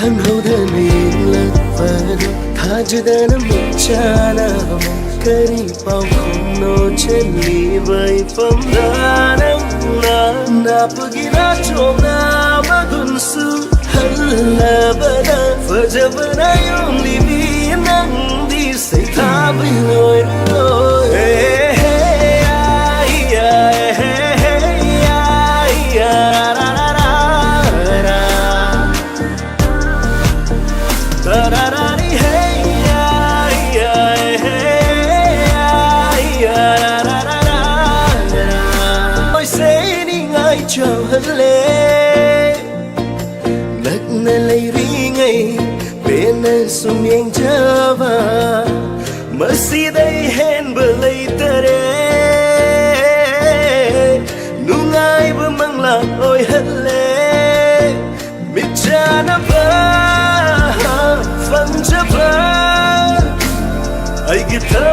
khăn hậu đơn in lật vỡ tha chưa đơn một cha nào kari bao không nô trên ly với phẩm ra nắng na pagina chom na madun su halla bana faja bana yong li bi nang di say tha bi loi chào hết lệ nắc nè lấy ri ngay bên nè sum yang java masih day hen belai tere nungai bemang la oi hết lệ mít cha na ba phăng cha ba ai guitar